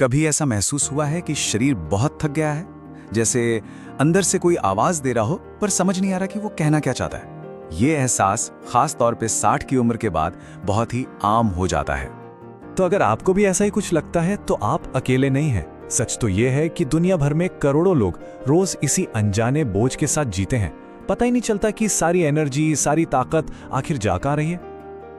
कभी ऐसा महसूस हुआ है कि शरीर बहुत थक गया है, जैसे अंदर से कोई आवाज दे रहा हो पर समझ नहीं आ रहा कि वो कहना क्या चाहता है? ये एहसास खास तौर पे 60 की उम्र के बाद बहुत ही आम हो जाता है। तो अगर आपको भी ऐसा ही कुछ लगता है तो आप अकेले नहीं हैं। सच तो ये है कि दुनिया भर में करोड़ों लोग रोज इसी अनजाने बोझ के साथ जीते हैं। पता ही नहीं चलता कि सारी एनर्जी, सारी ताकत आखिर जा कहां रही है।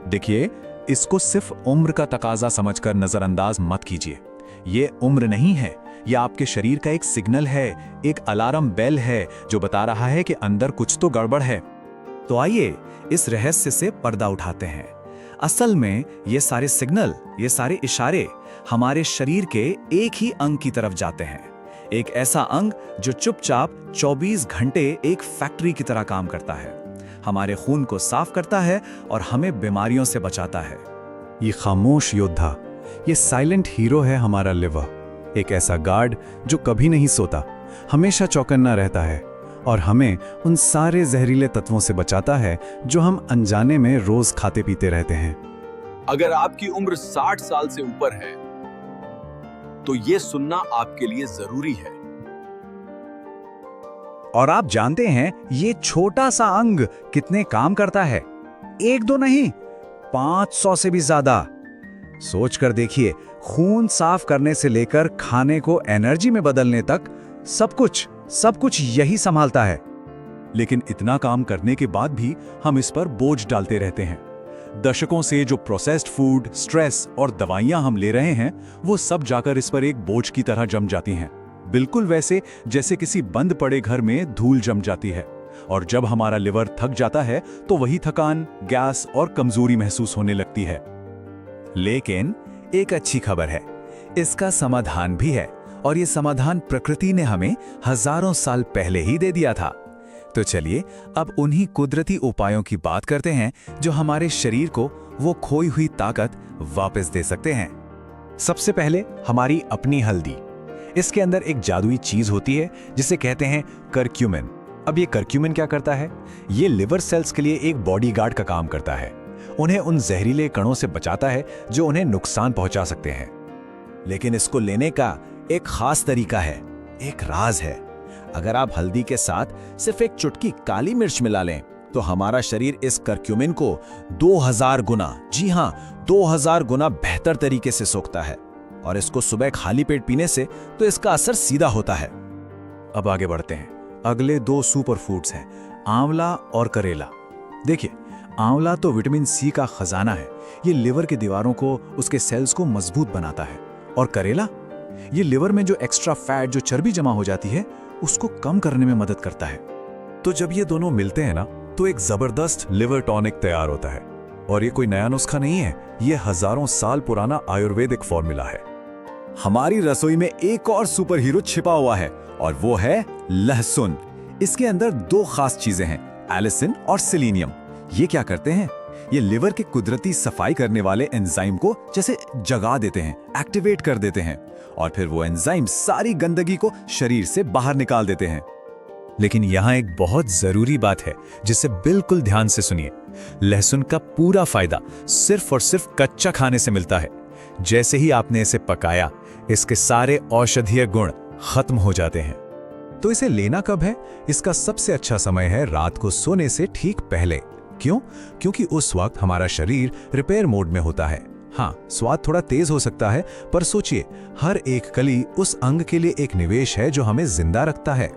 देखिए, इसको सिर्फ उम्र का तकाजा समझकर नजरअंदाज मत कीजिए। ये उम्र नहीं है, यह आपके शरीर का एक सिग्नल है, एक अलार्म बेल है जो बता रहा है कि अंदर कुछ तो गड़बड़ है। तो आइए इस रहस्य से पर्दा उठाते हैं। असल में ये सारे सिग्नल, ये सारे इशारे हमारे शरीर के एक ही अंग की तरफ जाते हैं। एक ऐसा अंग जो चुपचाप 24 घंटे एक फैक्ट्री की तरह काम करता है, हमारे खून को साफ करता है और हमें बीमारियों से बचाता है। ये खामोश योद्धा, ये साइलेंट हीरो है हमारा लिवर। एक ऐसा गार्ड जो कभी नहीं सोता, हमेशा चौकन्ना रहता है और हमें उन सारे जहरीले तत्वों से बचाता है जो हम अनजाने में रोज खाते पीते रहते हैं। अगर आपकी उम्र 60 साल से ऊपर है तो ये सुनना आपके लिए जरूरी है। और आप जानते हैं ये छोटा सा अंग कितने काम करता है? एक दो नहीं, 500 से भी ज्यादा। सोच कर देखिए, खून साफ करने से लेकर खाने को एनर्जी में बदलने तक सब कुछ यही संभालता है। लेकिन इतना काम करने के बाद भी हम इस पर बोझ डालते रहते हैं। दशकों से जो प्रोसेस्ड फूड, स्ट्रेस और दवाइयां हम ले रहे हैं, वो सब जाकर इस पर एक बोझ की तरह जम जाती हैं। बिल्कुल वैसे जैसे किसी बंद पड़े घर में धूल जम जाती है। और जब हमारा लिवर थक जाता है तो वही थकान, गैस और कमजोरी महसूस होने लगती है। लेकिन एक अच्छी खबर है, इसका समाधान भी है, और ये समाधान प्रकृति ने हमें हजारों साल पहले ही दे दिया था। तो चलिए अब उन्हीं कुदरती उपायों की बात करते हैं जो हमारे शरीर को वो खोई हुई ताकत वापस दे सकते हैं। सबसे पहले हमारी अपनी हल्दी। इसके अंदर एक जादुई चीज होती है जिसे कहते हैं करक्यूमिन। अब ये करक्यूमिन क्या करता है? ये लिवर सेल्स के लिए एक बॉडीगार्ड का काम करता है। उन्हें उन जहरीले कणों से बचाता है जो उन्हें नुकसान पहुंचा सकते हैं। लेकिन इसको लेने का एक खास तरीका है, एक राज है। अगर आप हल्दी के साथ सिर्फ एक चुटकी काली मिर्च मिला लें तो हमारा शरीर इस करक्यूमिन को 2000 गुना, जी हां 2000 गुना बेहतर तरीके से सोखता है। और इसको सुबह खाली पेट पीने से तो इसका असर सीधा होता है। अब आगे बढ़ते हैं। अगले 2 सुपर फूड्स हैं, आंवला और करेला। देखिए, आंवला तो विटामिन सी का खजाना है। ये लिवर की दीवारों को, उसके सेल्स को मजबूत बनाता है। और करेला, ये लिवर में जो एक्स्ट्रा फैट, जो चर्बी जमा हो जाती है, उसको कम करने में मदद करता है। तो जब ये दोनों मिलते हैं ना, तो एक जबरदस्त लिवर टॉनिक तैयार होता है। और ये कोई नया नुस्खा नहीं है, ये हजारों साल पुराना आयुर्वेदिक फॉर्मूला है। हमारी रसोई में एक और सुपर हीरो छिपा हुआ है और वो है लहसुन। इसके अंदर 2 खास चीजें हैं, एलिसिन और सेलेनियम। ये क्या करते हैं? ये लिवर के कुदरती सफाई करने वाले एंजाइम को जैसे जगा देते हैं, एक्टिवेट कर देते हैं, और फिर वो एंजाइम सारी गंदगी को शरीर से बाहर निकाल देते हैं। लेकिन यहाँ एक बहुत जरूरी बात है जिसे बिल्कुल ध्यान से सुनिए। लहसुन का पूरा फायदा सिर्फ और सिर्फ कच्चा खाने से मिलता है। जैसे ही आपने इसे पकाया, इसके सारे औषधीय गुण खत्म हो जाते हैं। तो इसे लेना कब है? इसका सबसे अच्छा समय है रात को सोने से ठीक पहले। क्यों? क्योंकि उस वक्त हमारा शरीर रिपेयर मोड में होता है। हाँ, स्वाद थोड़ा तेज हो सकता है, पर सोचिए, हर एक कली उस अंग के लिए एक निवेश है जो हमें जिंदा रखता है।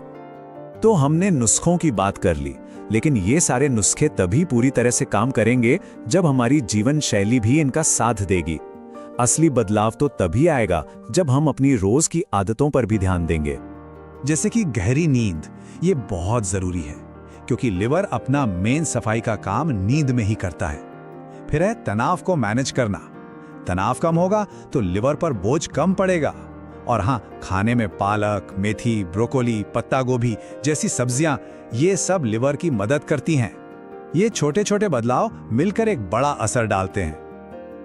तो हमने नुस्खों की बात कर ली, लेकिन ये सारे नुस्खे तभी पूरी तरह से काम करेंगे जब हमारी जीवन शैली भी इनका साथ देगी। असली बदलाव तो तभी आएगा जब हम अपनी रोज की आदतों पर भी ध्यान देंगे। जैसे कि गहरी नींद, ये बहुत जरूरी है क्योंकि लिवर अपना मेन सफाई का काम नींद में ही करता है। फिर है तनाव को मैनेज करना। तनाव कम होगा तो लिवर पर बोझ कम पड़ेगा। और हाँ, खाने में पालक, मेथी, ब्रोकोली, पत्ता गोभी जैसी सब्जियां, ये सब लिवर की मदद करती हैं। ये छोटे छोटे बदलाव मिलकर एक बड़ा असर डालते हैं।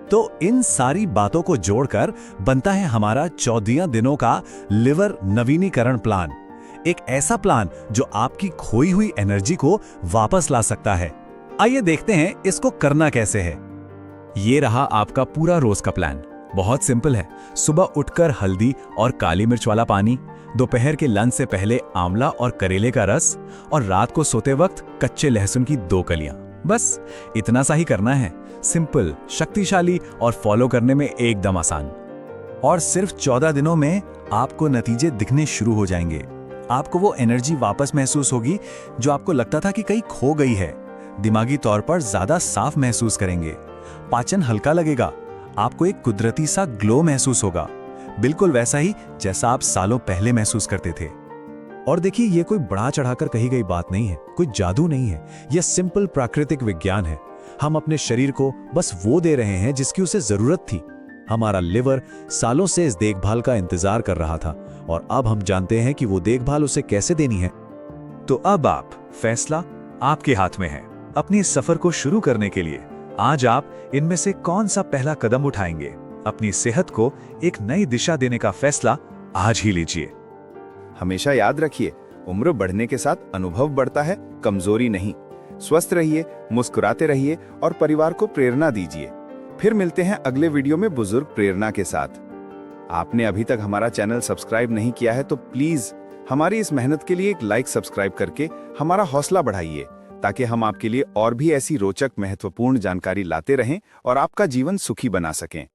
तो इन सारी बातों को जोड़कर बनता है हमारा 14 दिनों का लिवर नवीनीकरण प्लान। एक ऐसा प्लान जो आपकी खोई हुई एनर्जी को वापस ला सकता है। आइए देखते हैं इसको करना कैसे है। ये रहा आपका पूरा रोज का प्लान। बहुत सिंपल है। सुबह उठकर हल्दी और काली मिर्च वाला पानी, दोपहर के लंच से पहले आंवला और करेले का रस, और रात को सोते वक्त कच्चे लहसुन की 2 कलियां। बस इतना सा ही करना है। सिंपल, शक्तिशाली और फॉलो करने में एकदम आसान। और सिर्फ 14 दिनों में आपको नतीजे दिखने शुरू हो जाएंगे। आपको वो एनर्जी वापस महसूस होगी जो आपको लगता था कि कहीं खो गई है। दिमागी तौर पर ज्यादा साफ महसूस करेंगे। पाचन हल्का लगेगा। आपको एक कुदरती सा ग्लो महसूस होगा, बिल्कुल वैसा ही जैसा आप सालों पहले महसूस करते थे। और देखिए, ये कोई बढ़ा चढ़ाकर कही गई बात नहीं है, कोई जादू नहीं है। यह सिंपल प्राकृतिक विज्ञान है। हम अपने शरीर को बस वो दे रहे हैं जिसकी उसे जरूरत थी। हमारा लिवर सालों से इस देखभाल का इंतजार कर रहा था और अब हम जानते हैं कि वो देखभाल उसे कैसे देनी है। तो अब फैसला आपके हाथ में है। अपनी इस सफर को शुरू करने के लिए आज आप इनमें से कौन सा पहला कदम उठाएंगे? अपनी सेहत को एक नई दिशा देने का फैसला आज ही लीजिए। हमेशा याद रखिए, उम्र बढ़ने के साथ अनुभव बढ़ता है, कमजोरी नहीं। स्वस्थ रहिए, मुस्कुराते रहिए और परिवार को प्रेरणा दीजिए। फिर मिलते हैं अगले वीडियो में बुजुर्ग प्रेरणा के साथ। आपने अभी तक हमारा चैनल सब्सक्राइब नहीं किया है तो प्लीज हमारी इस मेहनत के लिए एक लाइक सब्सक्राइब करके हमारा हौसला बढ़ाइए, ताकि हम आपके लिए और भी ऐसी रोचक महत्वपूर्ण जानकारी लाते रहें और आपका जीवन सुखी बना सकें।